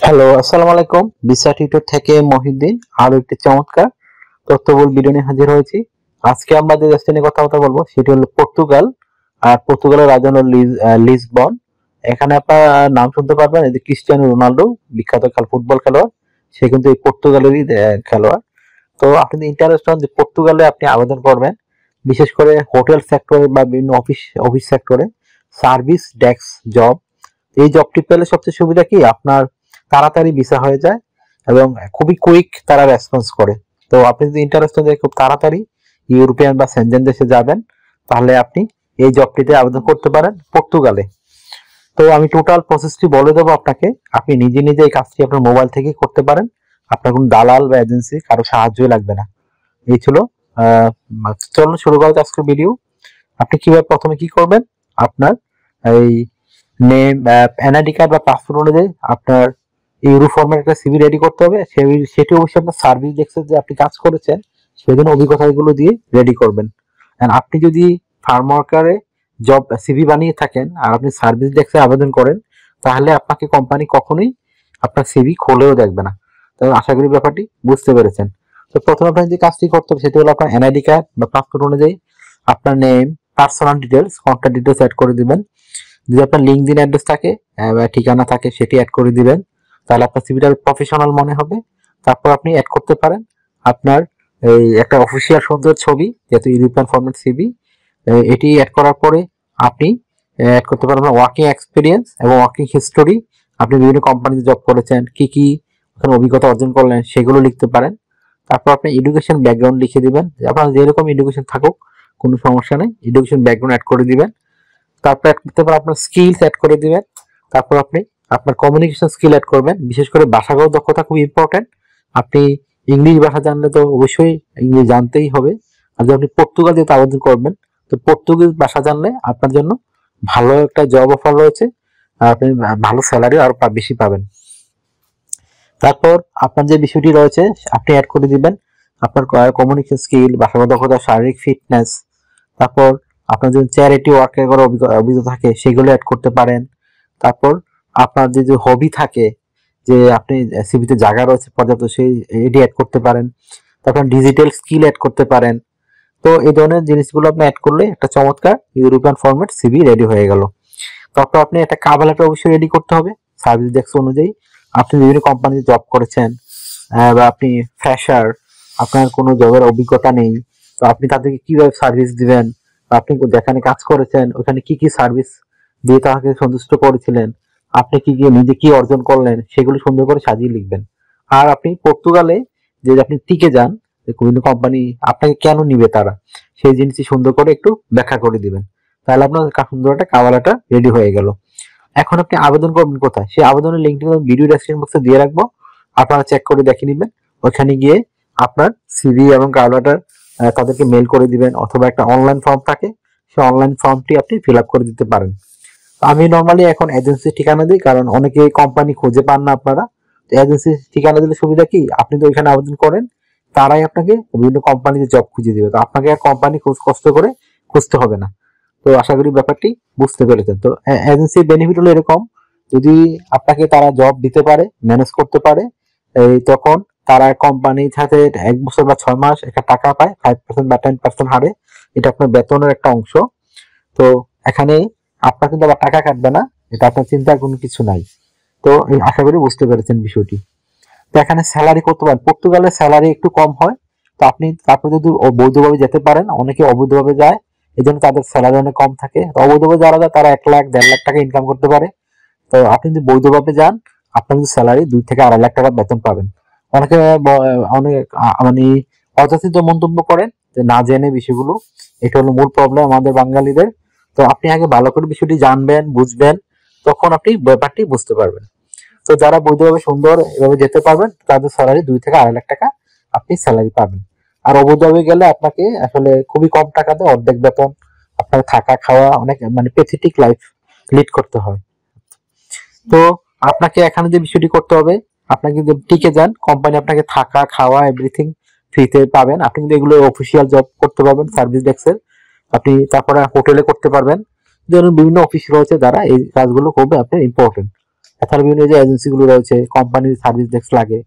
Hello, আসসালামু আলাইকুম। বিসা tutor থেকে মহিউদ্দিন আরো একটি চমৎকার তথ্যবহুল ভিডিও নিয়ে হাজির হয়েছি। আজকে আমরা যে দেশটি নিয়ে কথা বলবো সেটি হলো পর্তুগাল। আর পর্তুগালের রাজধানী হলো লিসবন। এখানে আপনার নাম শুনতে পারবেন, এই যে ক্রিস্টিয়ানো রোনাল্ডো, বিখ্যাত ফুটবল খেলোয়াড়, সে কিন্তু এই পর্তুগালেরই খেলোয়াড়। তো আপনি যদি ইন্টারেস্ট হন যে পর্তুগালে আপনি আবেদন করবেন, বিশেষ করে হোটেল সেক্টরে বা বিভিন্ন অফিস সেক্টরে সার্ভিস ডেস্ক জব। এই জবটি পেলে সবচেয়ে সুবিধা কি, আপনার তাড়াতাড়ি ভিসা হয়ে যায় এবং খুবই কুইক তারা রেসপন্স করে। তো আপনি যদি ইন্টারেস্ট হয়ে খুব তাড়াতাড়ি ইউরোপিয়ান বা সেনজেন দেশে যাবেন, তাহলে আপনি এই জবটিতে আবেদন করতে পারেন পর্তুগালে। তো আমি টোটাল প্রসেসটি বলে দেবো আপনাকে, আপনি নিজে নিজে এই কাজটি আপনার মোবাইল থেকে করতে পারেন। আপনার কোনো দালাল বা এজেন্সি কারো সাহায্যই লাগবে না। এই ছিল আহ চলুন শুরু করা যাক আজকের ভিডিও। আপনি কিভাবে প্রথমে কি করবেন, আপনার এই নেম, এনআইডি কার্ড বা পাসপোর্ট অনুযায়ী আপনার ইউরো ফর্মের একটা সিভি রেডি করতে হবে। সেটি অবশ্যই আপনার সার্ভিস ডেস্কে যে আপনি কাজ করেছেন সেদিন অভিজ্ঞতাগুলো দিয়ে রেডি করবেন। আপনি যদি ফার্ম ওয়ার্কারে জব সিভি বানিয়ে থাকেন আর আপনি সার্ভিস ডেস্কে আবেদন করেন, তাহলে আপনাকে কোম্পানি কখনোই আপনার সিভি খুলেও দেখবে না। তাহলে আশা করি ব্যাপারটি বুঝতে পেরেছেন। তো প্রথমে আপনার যে কাজটি করতে হবে সেটি হলো আপনার এনআইডি কার্ড বা পাসপোর্ট অনুযায়ী আপনার name, personal details, contact details add করে দিবেন। যদি আপনার লিঙ্কডিন অ্যাড্রেস থাকে বা ঠিকানা থাকে সেটি অ্যাড করে দিবেন, তাহলে আপনার সিভিটা প্রফেশনাল মনে হবে। তারপর আপনি অ্যাড করতে পারেন আপনার এই একটা অফিসিয়াল সুন্দর ছবি, যেহেতু ইউরোপিয়ান ফরম্যাট সিভি। এটি অ্যাড করার পরে আপনি অ্যাড করতে পারেন ওয়ার্কিং এক্সপিরিয়েন্স এবং ওয়ার্কিং হিস্টোরি। আপনি বিভিন্ন কোম্পানিতে জব করেছেন, কি কি ওখানে অভিজ্ঞতা অর্জন করলেন সেগুলো লিখতে পারেন। তারপর আপনি এডুকেশন ব্যাকগ্রাউন্ড লিখে দিবেন, আপনার যেরকম এডুকেশন থাকুক কোনো সমস্যা নেই, এডুকেশন ব্যাকগ্রাউন্ড অ্যাড করে দিবেন। তারপর অ্যাড করতে পারেন আপনার স্কিলস অ্যাড করে দিবেন। তারপর আপনি আপনার কমিউনিকেশন স্কিল অ্যাড করবেন, বিশেষ করে ভাষাগত দক্ষতা খুব ইম্পর্টেন্ট। আপনি ইংলিশ ভাষা জানলে তো অবশ্যই ইংলিশ জানতেই হবে। আর যদি আপনি পর্তুগাল যেহেতু আবেদন করবেন, তো পর্তুগিজ ভাষা জানলে আপনার জন্য ভালো একটা জব অফার রয়েছে, আর আপনি ভালো স্যালারি আরো বেশি পাবেন। তারপর আপনার যে বিষয়টি রয়েছে আপনি অ্যাড করে দিবেন আপনার কমিউনিকেশন স্কিল, ভাষাগত দক্ষতা, শারীরিক ফিটনেস। তারপর আপনার যদি চ্যারিটি ওয়ার্কে করার অভিজ্ঞতা থাকে সেগুলো অ্যাড করতে পারেন। তারপর আপনার যে যে হবি থাকে, যে আপনি সিভিতে জায়গা রয়েছে পর্যাপ্ত, সেই এটি অ্যাড করতে পারেন। তারপর ডিজিটাল স্কিল অ্যাড করতে পারেন। তো এই ধরনের জিনিসগুলো আপনি অ্যাড করলে একটা চমৎকার ইউরোপিয়ান ফরম্যাট সিভি রেডি হয়ে গেল। তারপর আপনি একটা কাভার লেটার অবশ্যই রেডি করতে হবে সার্ভিস ডেস্ক অনুযায়ী। আপনি বিভিন্ন কোম্পানিতে জব করেছেন বা আপনি ফ্রেশার, আপনার কোনো জবের অভিজ্ঞতা নেই, তো আপনি তাদেরকে কিভাবে সার্ভিস দিবেন, আপনি যেখানে কাজ করেছেন ওখানে কি কি সার্ভিস দিয়ে তাকে সন্তুষ্ট করেছিলেন, আপনি কি কি নিজে কি অর্জন করলেন সেগুলো সুন্দর করে সাজিয়ে লিখবেন। আর আপনি পর্তুগালে যে আপনি টিকে যান, বিভিন্ন কোম্পানি আপনাকে কেন নিবে তারা, সেই জিনিসটি সুন্দর করে একটু ব্যাখ্যা করে দিবেন। তাহলে আপনার সুন্দর একটা কাভালাটা রেডি হয়ে গেল। এখন আপনি আবেদন করবেন কোথায়, সেই আবেদনের লিঙ্কটি ভিডিও ডেসক্রিপশন বক্সে দিয়ে রাখবো, আপনারা চেক করে দেখে নেবেন। ওখানে গিয়ে আপনার সিভি এবং কাভালাটার তাদেরকে মেল করে দিবেন, অথবা একটা অনলাইন ফর্ম থাকে, সেই অনলাইন ফর্মটি আপনি ফিল আপ করে দিতে পারেন। আমি নর্মালি এখন এজেন্সির ঠিকানা দিই, কারণ অনেকে কোম্পানি খুঁজে পান না আপনারা। তো এজেন্সির ঠিকানা দিলে সুবিধা কি, আপনি তো ওইখানে আবেদন করেন, তারাই আপনাকে বিভিন্ন কোম্পানিতে জব খুঁজে দিবে, তো আপনাকে আর কোম্পানি কষ্ট করে খুঁজতে হবে না। তো আশা করি ব্যাপারটি বুঝতে পেরেছেন। তো এজেন্সির বেনিফিট হলো এরকম, যদি আপনাকে তারা জব দিতে পারে, ম্যানেজ করতে পারে, এই তখন তারা কোম্পানির সাথে 1 বছর বা 6 মাস একটা টাকা পায় 5% বা 10% হারে, এটা আপনার বেতনের একটা অংশ। তো এখানে আপনার কিন্তু আবার টাকা কাটবে না, এটা আপনার চিন্তার কোনো কিছু নাই। তো আশা করি বুঝতে পেরেছেন বিষয়টি। তো এখানে স্যালারি কত পান, পর্তুগালের স্যালারি একটু কম হয়। তো আপনি যদি বৈধভাবে যেতে পারেন, অনেকে অবৈধভাবে যায়, এই জন্য তাদের স্যালারি অনেক কম থাকে। তো অবৈধভাবে যারা যায় তারা 1 লাখ 1.5 লাখ টাকা ইনকাম করতে পারে। তো আপনি যদি বৈধভাবে যান, আপনার কিন্তু স্যালারি 2 থেকে 2.5 লাখ টাকা বেতন পাবেন। অনেকে অনেক মানে অযাচিত মন্তব্য করেন যে না জেনে বিষয়গুলো, এটা হলো মূল প্রবলেম আমাদের বাঙালিদের। তো আপনি আগে ভালো করে বিষয়টি জানবেন, বুঝবেন, তখন আপনি ব্যাপারটি বুঝতে পারবেন। তো যারা বৈধভাবে সুন্দর এভাবে যেতে পারবেন, তাদের স্যালারি 2 থেকে 2.5 লাখ টাকা আপনি স্যালারি পাবেন। আর অবৈধভাবে গেলে আপনাকে আসলে খুবই কম টাকাতে অর্ধেক বেতন, আপনার থাকা খাওয়া অনেক পেথেটিক লাইফ লিড করতে হয়। তো আপনাকে এখানে যে বিষয়টি করতে হবে, আপনাকে যদি টিকে যান, কোম্পানি আপনাকে থাকা খাওয়া এভরিথিং ফ্রিতে পাবেন। আপনি কিন্তু এগুলো অফিসিয়াল জব করতে পারবেন সার্ভিস ডেস্কের, আপনি তারপরে হোটেলে করতে পারবেন। ধরুন বিভিন্ন অফিস রয়েছে, যারা এই কাজগুলো করবে আপনার ইম্পর্টেন্ট। এছাড়া বিভিন্ন যে এজেন্সি গুলো রয়েছে, কোম্পানির সার্ভিস ডেস্ক লাগে।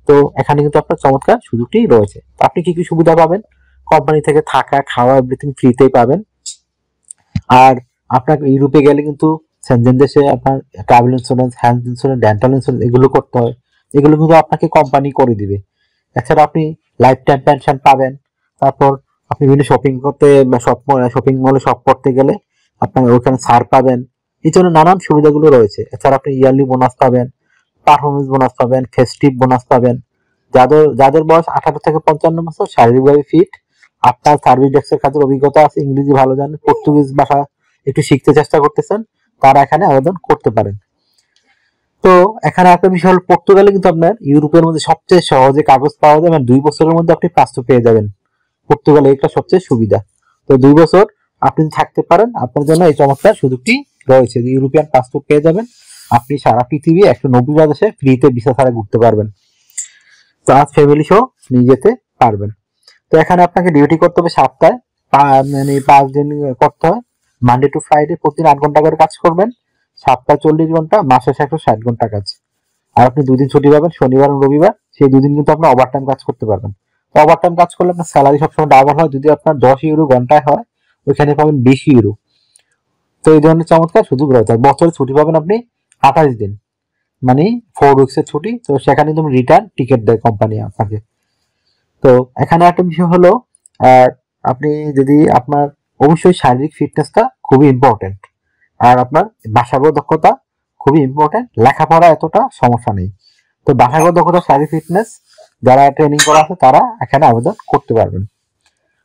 তো এখানে কিন্তু আপনার চমৎকার সুযোগটি রয়েছে। তো আপনি কি কি সুবিধা পাবেন? কোম্পানি থেকে থাকা, খাওয়া, এভরিথিং ফ্রিতেই পাবেন। আর আপনার ইউরোপে গেলে কিন্তু সেনজেন দেশে আপনার travel insurance, health insurance, dental insurance এগুলো করতে হয়। এগুলো কিন্তু আপনাকে কোম্পানি করে দিবে। এছাড়া আপনি লাইফ টাইম পেনশন পাবেন। তারপর আপনি বিভিন্ন শপিং করতে, শপিং মলে শপ করতে গেলে আপনার ওখানে ছাড় পাবেন। এই জন্য নানান সুবিধাগুলো রয়েছে। এছাড়া আপনি ইয়ারলি বোনাস পাবেন, পারফরমেন্স বোনাস পাবেন, ফেস্টিভ বোনাস পাবেন। যাদের বয়স 18 থেকে 55 বছর, শারীরিকভাবে ফিট, আপনার সার্ভিস ডেস্কের কাজের অভিজ্ঞতা আছে, ইংরেজি ভালো জানেন, পর্তুগিজ ভাষা একটু শিখতে চেষ্টা করতেছেন, তারা এখানে আবেদন করতে পারেন। তো এখানে একটা বিষয় হল, পর্তুগালে কিন্তু আপনার ইউরোপের মধ্যে সবচেয়ে সহজে কাগজ পাওয়া যায়, মানে 2 বছরের মধ্যে আপনি পাসপোর্ট পেয়ে যাবেন। পর্তুগালে এটা সবচেয়ে সুবিধা। তো 2 বছর আপনি থাকতে পারেন, আপনার জন্য এই চমৎকার সুযোগটি রয়েছে যে ইউরোপিয়ান পাসপোর্ট পেয়ে যাবেন। আপনি সারা পৃথিবী 190 দেশে ফ্রিতে ভিসা ছাড়া ঘুরতে পারবেন। তো আজ ফ্যামিলি সহ নিয়ে যেতে পারবেন। তো এখানে আপনাকে ডিউটি করতে হবে সপ্তাহে মানে 5 দিন করতে হয়। মানডে টু ফ্রাইডে প্রতিদিন 8 ঘন্টা করে কাজ করবেন, সপ্তাহে 40 ঘন্টা, মাসে 160 ঘন্টা কাজ। আর আপনি 2 দিন ছুটি পাবেন, শনিবার ও রবিবার। সেই 2 দিন কিন্তু আপনি ওভারটাইম কাজ করতে পারবেন। তো ওভারটাইম কাজ করলে আপনার স্যালারি সবসময় ডাবল হয়। যদি আপনার 10 ইউরো ঘন্টায় হয়, ওইখানে পাবেন 20 ইউরো। তো এই ধরনের চমৎকার সুযোগ রয়েছে। বছরে ছুটি পাবেন আপনি 28 দিন, মানে 4 উইকসের ছুটি। তো সেখানে তুমি রিটার্ন টিকিট দেয় কোম্পানি আপনাকে। তো এখানে একটা বিষয় হলো, আপনি যদি আপনার অবশ্যই শারীরিক ফিটনেসটা খুবই ইম্পর্টেন্ট, আর আপনার ভাষাগত দক্ষতা খুবই ইম্পর্টেন্ট। লেখাপড়া এতটা সমস্যা নেই। তো ভাষাগত দক্ষতা, শারীরিক ফিটনেস যারা ট্রেনিং করা আছে তারা এখানে আবেদন করতে পারবেন।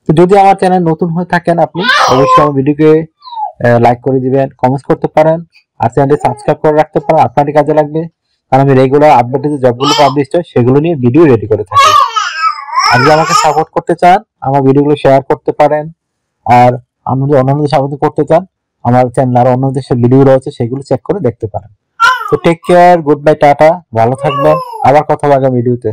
তো যদি আমার চ্যানেল নতুন হয়ে থাকেন, আপনি অবশ্যই আমার ভিডিওকে লাইক করে দিবেন, কমেন্টস করতে পারেন, আর চ্যানেলটি সাবস্ক্রাইব করে রাখতে পারেন। আপনারই কাজে লাগবে, কারণ আমি রেগুলার আপডেটেড যে জবগুলো পাবলিশ হয় সেগুলো নিয়ে ভিডিও রেডি করে থাকি। আর যদি আমাকে সাপোর্ট করতে চান, আমার ভিডিওগুলো শেয়ার করতে পারেন। আর অন্যান্যদের সাপোর্ট করতে চান, আমার চ্যানেল আর অন্য দেশের ভিডিও রয়েছে, সেগুলো চেক করে দেখতে পারেন। তো take care, goodbye, tata, ভালো থাকবেন। আবার কথা হবে আগামী ভিডিওতে।